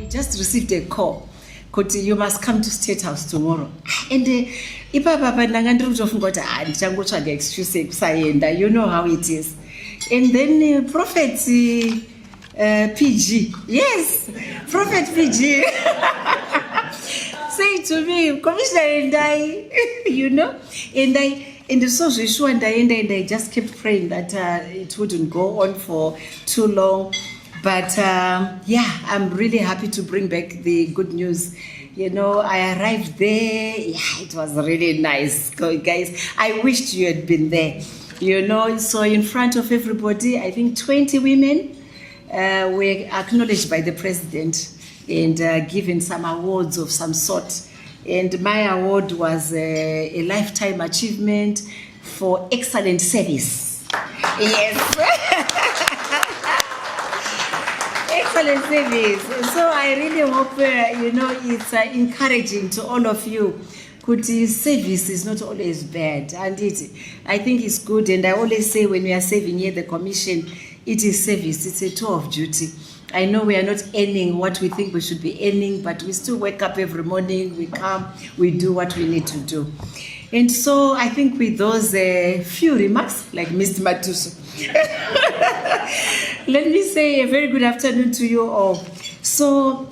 Just received a call. Kuti, you must come to State House tomorrow. And ipapa ndanga kutofunga kuti ndichangotsvaga excuse yekusaenda. You know how it is. And then Prophet PG, yes, Prophet PG say to me, Commissioner, and I, you know, and so sure, and I just kept praying that it wouldn't go on for too long. But yeah, I'm really happy to bring back the good news. You know, I arrived there. Yeah, it was really nice, guys. I wished you had been there. You know, so in front of everybody, I think 20 women were acknowledged by the president and given some awards of some sort. And my award was a lifetime achievement for excellent service. Yes. Excellent service. So I really hope, you know, it's encouraging to all of you. Kuti service is not always bad, and I think it's good. And I always say when we are serving here, the commission, it is service. It's a tour of duty. I know we are not earning what we think we should be earning, but we still wake up every morning, we come, we do what we need to do. And so I think with those few remarks, like Mr. Matuso, let me say a very good afternoon to you all. So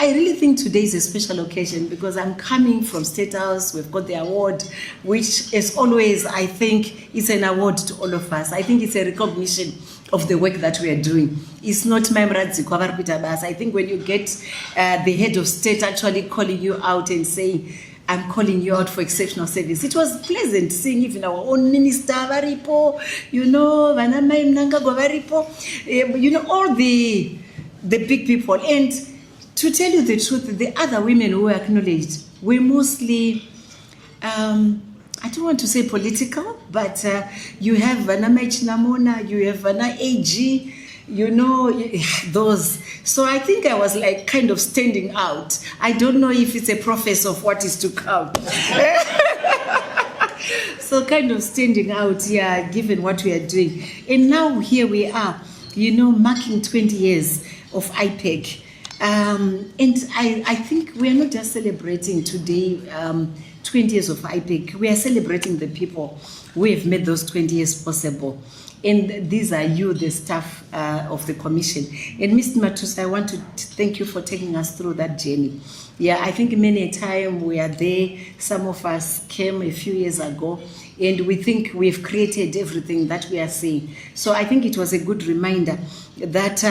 I really think today is a special occasion because I'm coming from State House. We've got the award, which as always, I think is an award to all of us. I think it's a recognition of the work that we are doing. It's not my Muradzikwa. I think when you get the head of state actually calling you out and saying, I'm calling you out for exceptional service. It was pleasant seeing even our own minister, Varipo, you know, Vanamai Mnangagwa Varipo, you know, all the big people. And to tell you the truth, the other women who were acknowledged were mostly, I don't want to say political, but you have Vanamai Chinamona, you have Vana AG, you know, those. So I think I was like kind of standing out. I don't know if it's a prophecy of what is to come. So kind of standing out, yeah, given what we are doing. And now here we are, you know, marking 20 years of IPEC. And I think we are not just celebrating today 20 years of IPEC. We are celebrating the people who have made those 20 years possible. And these are you, the staff of the commission. And Mr. Matus, I want to thank you for taking us through that journey. Yeah, I think many a time we are there. Some of us came a few years ago, and we think we've created everything that we are seeing. So I think it was a good reminder that,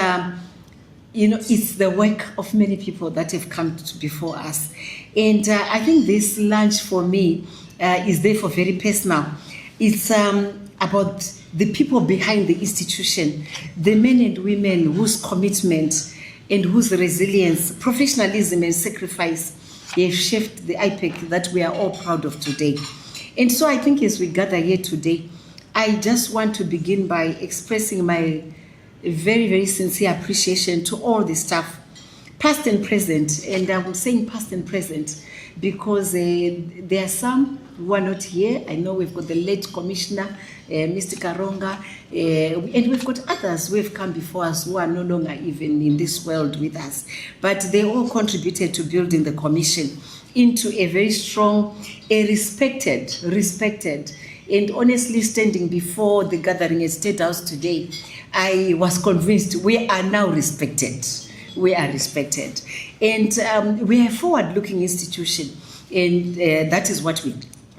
you know, it's the work of many people that have come before us. And I think this lunch for me is therefore very personal. It's about the people behind the institution, the men and women whose commitment and whose resilience, professionalism and sacrifice have shaped the IPEC that we are all proud of today. And so I think as we gather here today, I just want to begin by expressing my very, very sincere appreciation to all the staff, past and present. And I'm saying past and present because there are some who are not here. I know we've got the late Commissioner, Mr. Karonga, and we've got others who have come before us who are no longer even in this world with us. But they all contributed to building the commission into a very strong, a respected, and honestly standing before the gathering at State House today, I was convinced we are now respected. We are respected. And we are a forward-looking institution, and that is what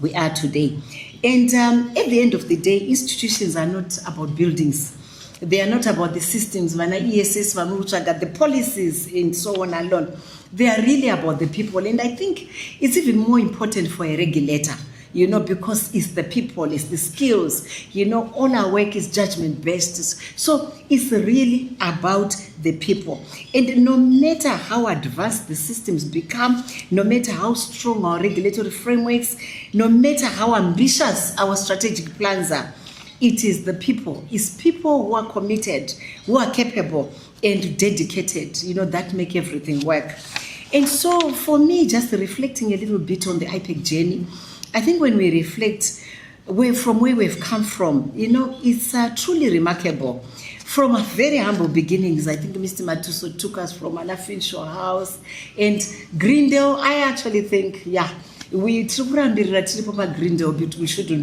we are today. And at the end of the day, institutions are not about buildings. They are not about the systems, ESS, the policies, and so on and on. They are really about the people. And I think it's even more important for a regulator, you know, because it's the people, it's the skills, you know, all our work is judgment-based. So it's really about the people. And no matter how advanced the systems become, no matter how strong our regulatory frameworks, no matter how ambitious our strategic plans are, it is the people. It's people who are committed, who are capable and dedicated, you know, that make everything work. And so for me, just reflecting a little bit on the IPEC journey, I think when we reflect, from where we've come from, it's truly remarkable. From a very humble beginnings, I think Mr. Matuso took us from an Finshore house and Greendale. I actually think, we shouldn't be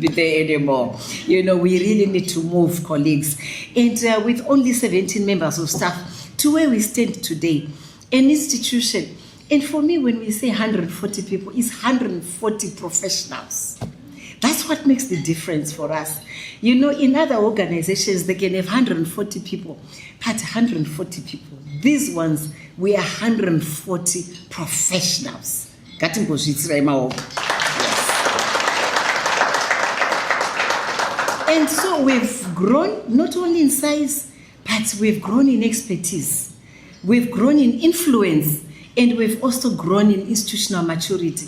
there anymore. We really need to move, colleagues. And with only 17 members of staff to where we stand today, an institution. And for me, when we say 140 people, it's 140 professionals. That's what makes the difference for us. In other organizations, they can have 140 people, but 140 people. These ones, we are 140 professionals. Yes. And so we've grown not only in size, but we've grown in expertise. We've grown in influence, and we've also grown in institutional maturity.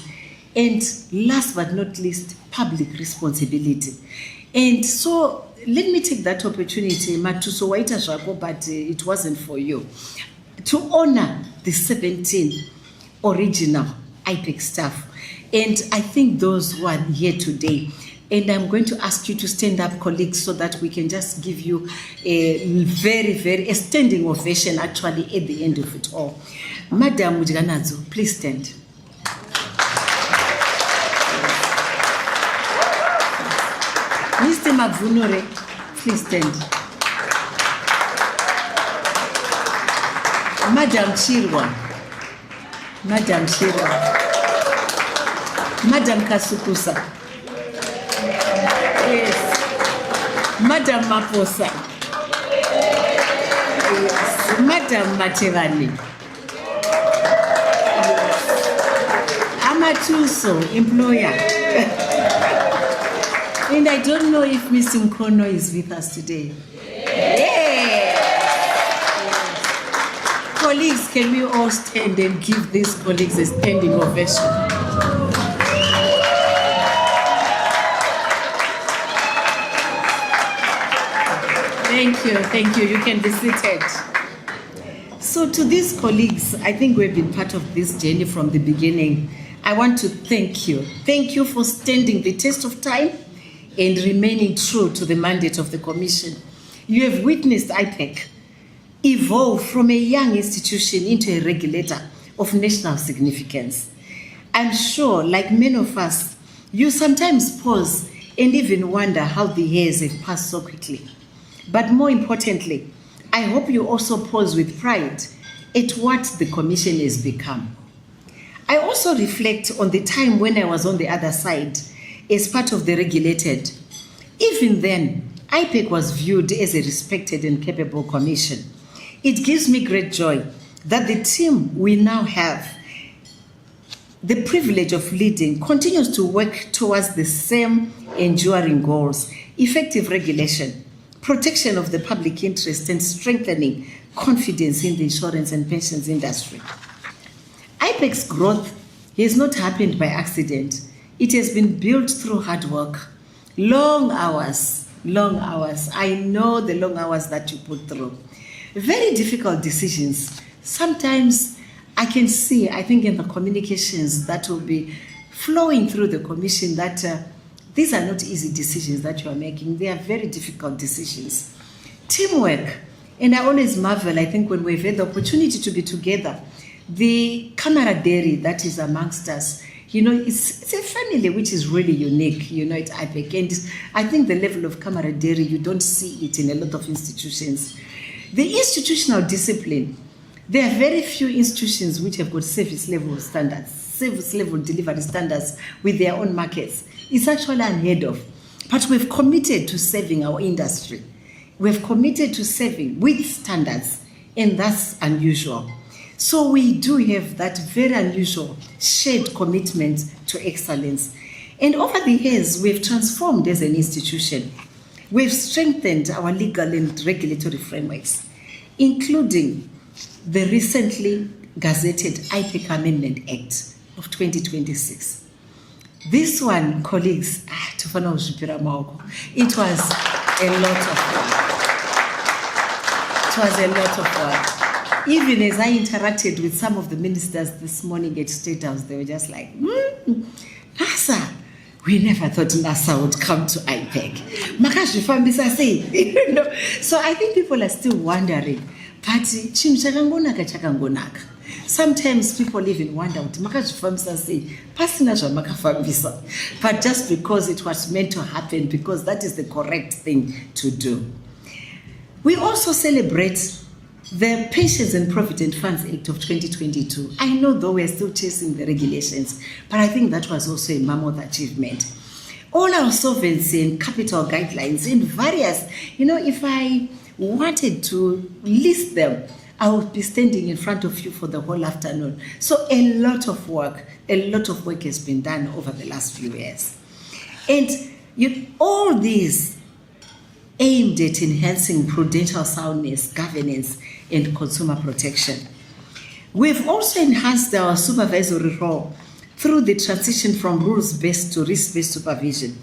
And last but not least, public responsibility. And so let me take that opportunity, Matuso Waita Shako, but it wasn't for you, to honor the 17 original IPEC staff. And I think those who are here today, and I'm going to ask you to stand up, colleagues, so that we can just give you a very standing ovation actually at the end of it all. Madam Mujiganadzo, please stand. Mr. Magvunure, please stand. Madam Chirwa. Madam Chirwa. Madam Kasukusa. Yes. Madam Maposa. Yes. Madam Matevani. Yes. Amatuso, employer. And I don't know if Mr. Nkono is with us today. Yeah. Colleagues, can we all stand and give these colleagues a standing ovation? Thank you. You can be seated. So to these colleagues, I think we've been part of this journey from the beginning. I want to thank you. Thank you for standing the test of time and remaining true to the mandate of the Commission. You have witnessed IPEC evolve from a young institution into a regulator of national significance. I'm sure, like many of us, you sometimes pause and even wonder how the years have passed so quickly. But more importantly, I hope you also pause with pride at what the Commission has become. I also reflect on the time when I was on the other side as part of the regulated. Even then, IPEC was viewed as a respected and capable commission. It gives me great joy that the team we now have the privilege of leading continues to work towards the same enduring goals: effective regulation, protection of the public interest, and strengthening confidence in the insurance and pensions industry. IPEC's growth has not happened by accident. It has been built through hard work, long hours. I know the long hours that you put through. Very difficult decisions. Sometimes I can see, I think in the communications that will be flowing through the Commission, that these are not easy decisions that you are making. They are very difficult decisions. Teamwork. And I always marvel, I think, when we've had the opportunity to be together, the camaraderie that is amongst us. It's a family which is really unique, at IPEC. And I think the level of camaraderie, you don't see it in a lot of institutions. The institutional discipline, there are very few institutions which have got service level standards, service level delivery standards with their own markets. It's actually unheard of. But we've committed to serving our industry. We've committed to serving with standards, and that's unusual. So we do have that very unusual shared commitment to excellence. And over the years, we've transformed as an institution. We've strengthened our legal and regulatory frameworks, including the recently gazetted IPEC Amendment Act of 2026. This one, colleagues, it was a lot of work. It was a lot of work. Even as I interacted with some of the ministers this morning at State House, they were just like, NASA, we never thought NASA would come to IPEC. Makazvifambisa sei, you know. So I think people are still wondering, but chinhu chakangonaka chakangonaka. Sometimes people even wonder, makazvifambisa sei, pasina zvamakafambisa. But just because it was meant to happen, because that is the correct thing to do. We also celebrate the Pensions and Provident Funds Act of 2022. I know though we're still chasing the regulations, but I think that was also a mammoth achievement. All our solvency and capital guidelines in various, you know, if I wanted to list them, I would be standing in front of you for the whole afternoon. So a lot of work has been done over the last few years. And all these aimed at enhancing prudential soundness, governance, and consumer protection. We've also enhanced our supervisory role through the transition from rules-based to risk-based supervision.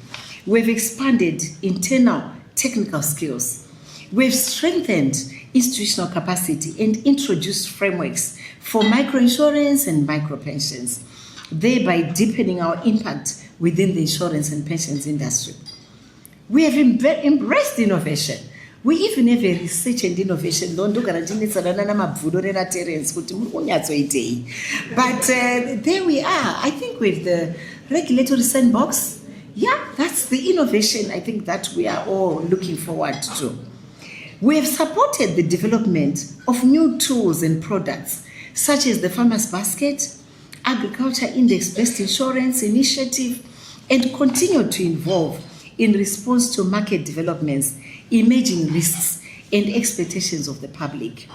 We've expanded internal technical skills. We've strengthened institutional capacity and introduced frameworks for microinsurance and micropensions, thereby deepening our impact within the insurance and pensions industry. We have embraced innovation. We even have a research and innovation. But there we are. I think with the regulatory sandbox, yeah, that's the innovation I think that we are all looking forward to. We have supported the development of new tools and products, such as the Farmers Basket, Agriculture Index-Based Insurance Initiative, and continue to evolve in response to market developments, emerging risks, and expectations of the public.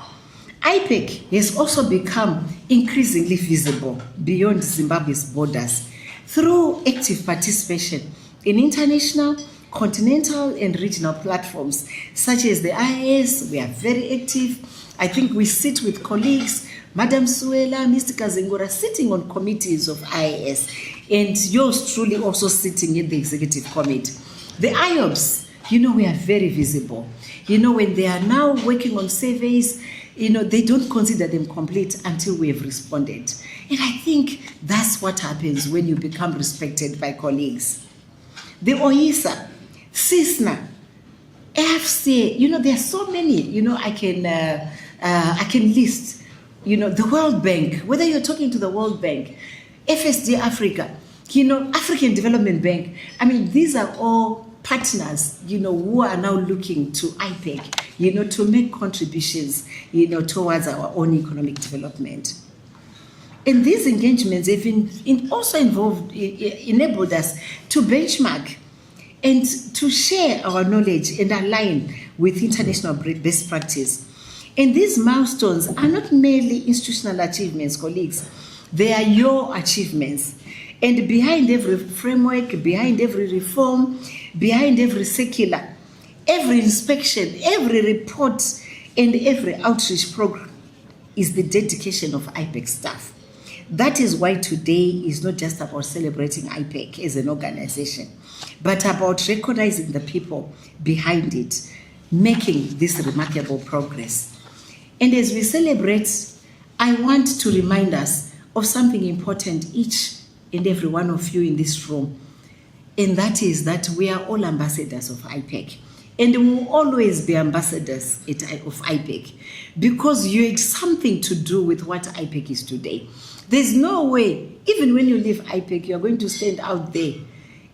IPEC has also become increasingly visible beyond Zimbabwe's borders through active participation in international, continental, and regional platforms such as the IIS. We are very active. I think we sit with colleagues, Madam Suela, Mr. Kazengora, sitting on committees of IIS, and yours truly also sitting in the executive committee. The IOPS, you know, we are very visible. You know, when they are now working on surveys, you know, they don't consider them complete until we have responded. And I think that's what happens when you become respected by colleagues. The OISA, CISNA, FCA, you know, there are so many, you know, I can list, you know, the World Bank, whether you're talking to the World Bank, FSD Africa, you know, African Development Bank. I mean, these are all partners, you know, who are now looking to IPEC, you know, to make contributions, you know, towards our own economic development. And these engagements have also enabled us to benchmark and to share our knowledge and align with international best practice. And these milestones are not merely institutional achievements, colleagues. They are your achievements. And behind every framework, behind every reform, behind every circular, every inspection, every report, and every outreach program is the dedication of IPEC staff. That is why today is not just about celebrating IPEC as an organization, but about recognizing the people behind it, making this remarkable progress. And as we celebrate, I want to remind us of something important, each and every one of you in this room, and that is that we are all ambassadors of IPEC, and we will always be ambassadors of IPEC, because you had something to do with what IPEC is today. There's no way, even when you leave IPEC, you're going to stand out there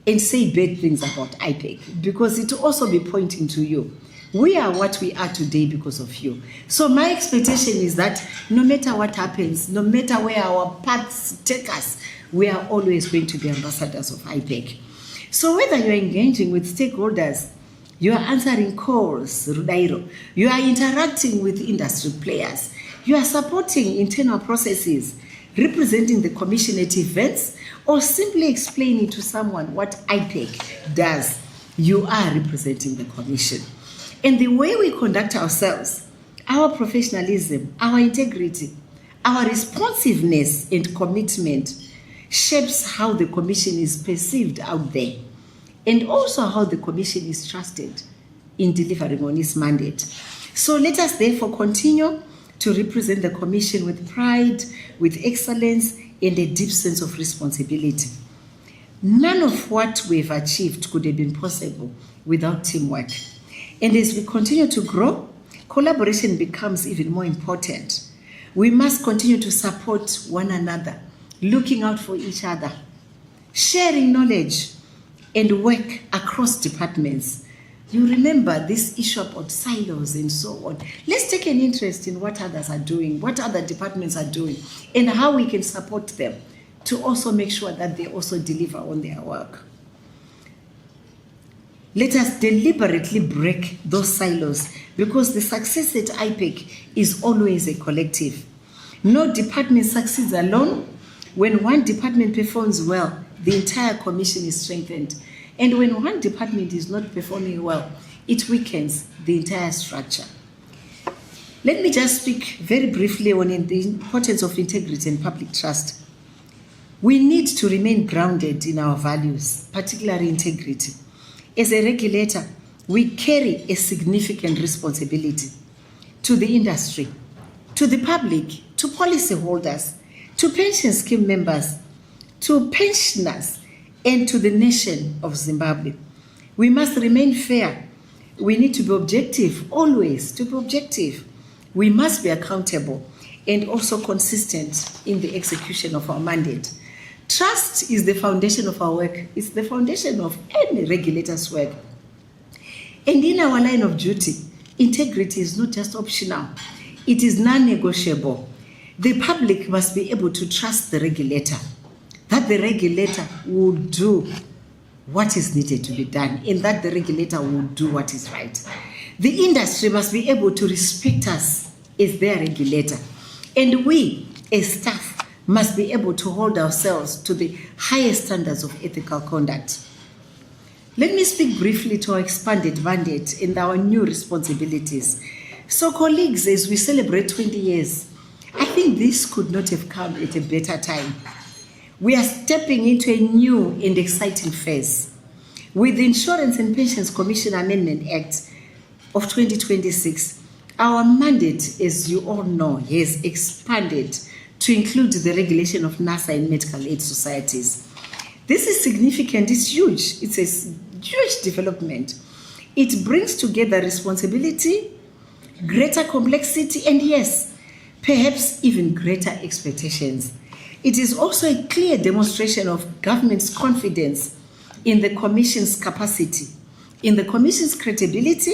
and say bad things about IPEC, because it will also be pointing to you. We are what we are today because of you. So my expectation is that no matter what happens, no matter where our paths take us, we are always going to be ambassadors of IPEC. So whether you're engaging with stakeholders, you are answering calls, Rudairo, you are interacting with industry players, you are supporting internal processes, representing the Commission at events, or simply explaining to someone what IPEC does, you are representing the Commission. And the way we conduct ourselves, our professionalism, our integrity, our responsiveness and commitment shapes how the Commission is perceived out there, and also how the Commission is trusted in delivering on its mandate. So let us therefore continue to represent the Commission with pride, with excellence, and a deep sense of responsibility. None of what we've achieved could have been possible without teamwork. And as we continue to grow, collaboration becomes even more important. We must continue to support one another, looking out for each other, sharing knowledge, and work across departments. You remember this issue about silos and so on. Let's take an interest in what others are doing, what other departments are doing, and how we can support them to also make sure that they also deliver on their work. Let us deliberately break those silos, because the success at IPEC is always a collective. No department succeeds alone. When one department performs well, the entire commission is strengthened. And when one department is not performing well, it weakens the entire structure. Let me just speak very briefly on the importance of integrity and public trust. We need to remain grounded in our values, particularly integrity. As a regulator, we carry a significant responsibility to the industry, to the public, to policyholders, to pension scheme members, to pensioners, and to the nation of Zimbabwe. We must remain fair. We need to be objective, always to be objective. We must be accountable and also consistent in the execution of our mandate. Trust is the foundation of our work. It's the foundation of any regulator's work. And in our line of duty, integrity is not just optional. It is non-negotiable. The public must be able to trust the regulator, that the regulator will do what is needed to be done, and that the regulator will do what is right. The industry must be able to respect us as their regulator. And we, as staff, must be able to hold ourselves to the highest standards of ethical conduct. Let me speak briefly to our expanded mandate and our new responsibilities. So, colleagues, as we celebrate 20 years, I think this could not have come at a better time. We are stepping into a new and exciting phase. With the Insurance and Pensions Commission Amendment Act of 2026, our mandate, as you all know, has expanded to include the regulation of NASA and medical aid societies. This is significant, it's huge, it's a huge development. It brings together responsibility, greater complexity, and yes, perhaps even greater expectations. It is also a clear demonstration of government's confidence in the Commission's capacity, in the Commission's credibility,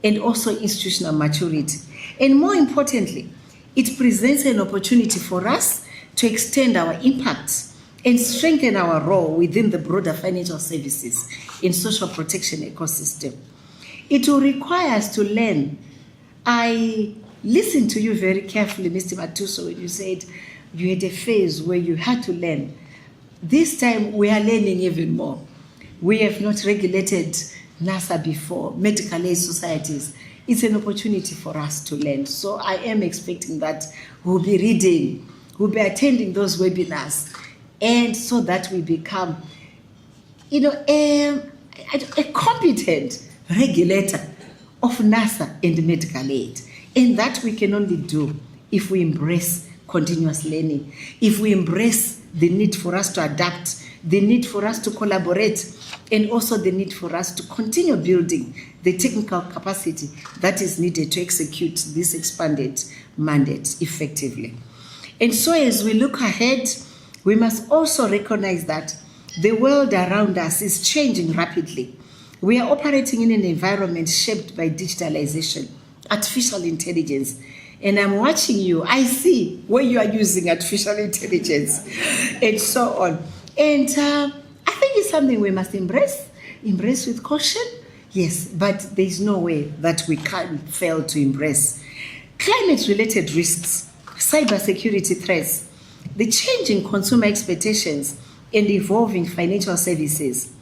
and also institutional maturity. And more importantly, it presents an opportunity for us to extend our impact and strengthen our role within the broader financial services and social protection ecosystem. It will require us to learn. I listened to you very carefully, Mr. Matuso, when you said you had a phase where you had to learn. This time we are learning even more. We have not regulated NASA before, medical aid societies. It's an opportunity for us to learn. So I am expecting that we'll be reading, we'll be attending those webinars, and so that we become, a competent regulator of NASA and medical aid. And that we can only do if we embrace continuous learning, if we embrace the need for us to adapt, the need for us to collaborate, and also the need for us to continue building the technical capacity that is needed to execute this expanded mandate effectively. And so as we look ahead, we must also recognize that the world around us is changing rapidly. We are operating in an environment shaped by digitalization, artificial intelligence, and I'm watching you. I see where you are using artificial intelligence and so on. And I think it's something we must embrace with caution, yes, but there's no way that we can fail to embrace. Climate-related risks, cybersecurity threats, the changing consumer expectations, and evolving financial services.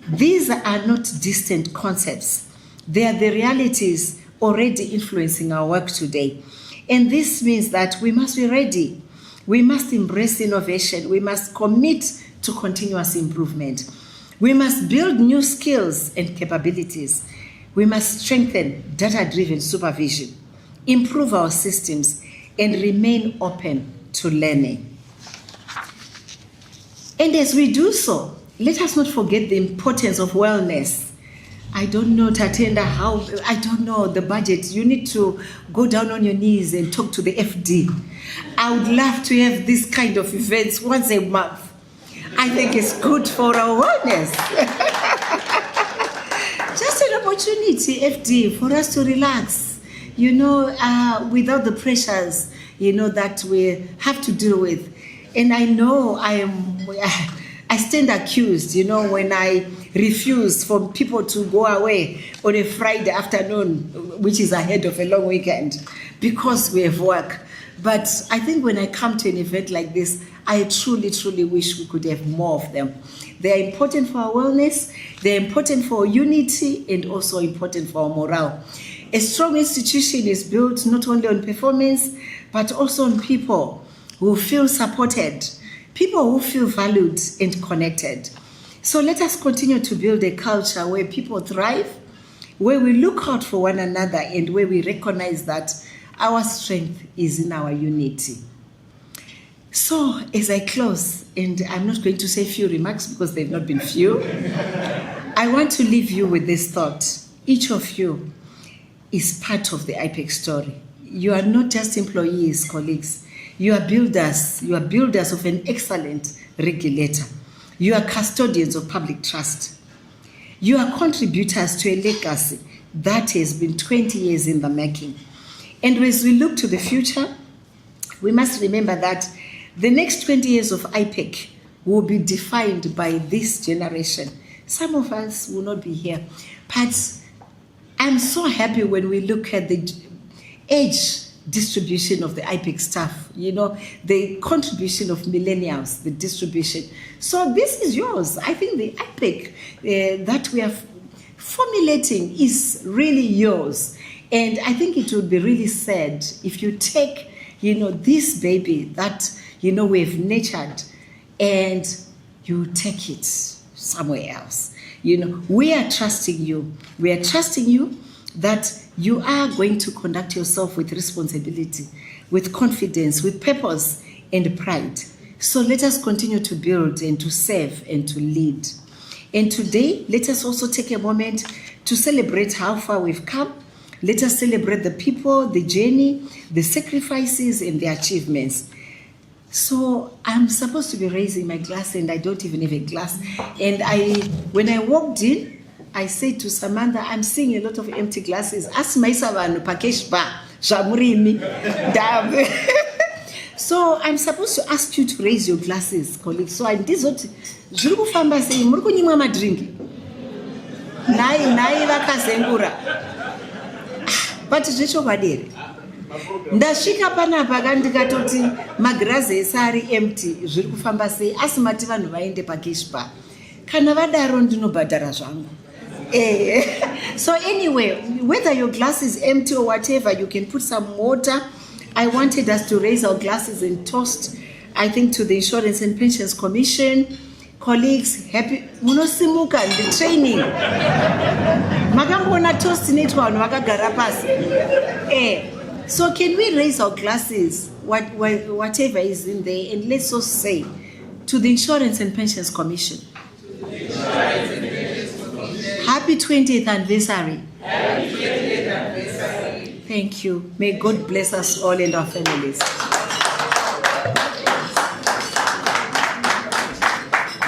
These are not distant concepts. They are the realities already influencing our work today. And this means that we must be ready. We must embrace innovation. We must commit to continuous improvement. We must build new skills and capabilities. We must strengthen data-driven supervision, improve our systems, and remain open to learning. And as we do so, let us not forget the importance of wellness. I don't know, Tatenda, I don't know the budget. You need to go down on your knees and talk to the FD. I would love to have this kind of events once a month. I think it's good for our wellness. Just an opportunity, FD, for us to relax, without the pressures, that we have to deal with. And I know I stand accused, when I refuse for people to go away on a Friday afternoon, which is ahead of a long weekend, because we have work. But I think when I come to an event like this, I truly, truly wish we could have more of them. They are important for our wellness, they're important for our unity, and also important for our morale. A strong institution is built not only on performance, but also on people who feel supported, people who feel valued and connected. So let us continue to build a culture where people thrive, where we look out for one another, and where we recognize that our strength is in our unity. So as I close, and I'm not going to say few remarks because they've not been few, I want to leave you with this thought. Each of you is part of the IPEC story. You are not just employees, colleagues. You are builders. You are builders of an excellent regulator. You are custodians of public trust. You are contributors to a legacy that has been 20 years in the making. And as we look to the future, we must remember that the next 20 years of IPEC will be defined by this generation. Some of us will not be here, but I'm so happy when we look at the age distribution of the IPEC staff, the contribution of millennials, the distribution. So this is yours. I think the IPEC that we are formulating is really yours. And I think it would be really sad if you take, this baby that, we've nurtured and you take it somewhere else. We are trusting you. We are trusting you that you are going to conduct yourself with responsibility, with confidence, with purpose and pride. So let us continue to build and to serve and to lead. And today, let us also take a moment to celebrate how far we've come. Let us celebrate the people, the journey, the sacrifices and the achievements. So I'm supposed to be raising my glass and I don't even have a glass. And when I walked in, I said to Samantha, I'm seeing a lot of empty glasses. Ask my package bar. So I'm supposed to ask you to raise your glasses, colleagues. So I did what Juru Famba saying, Murkuni mama drink. Nai vakazengura. But zvicho vadere. Ndasvika panapa kandikatoti magirazi ese ari empty zviri kufamba sei asi mati vanhu vaende pacash bar. Kana vadaro ndinobhadhara zvangu. So anyway, whether your glass is empty or whatever, you can put some water. I wanted us to raise our glasses and toast, I think, to the Insurance and Pensions Commission. Colleagues, happy munosimuka the training. Makambona toast netwa vakagara pasi. So can we raise our glasses, whatever is in there, and let's also say to the Insurance and Pensions Commission. Happy 20th anniversary. Happy 20th anniversary. Thank you. May God bless us all and our families.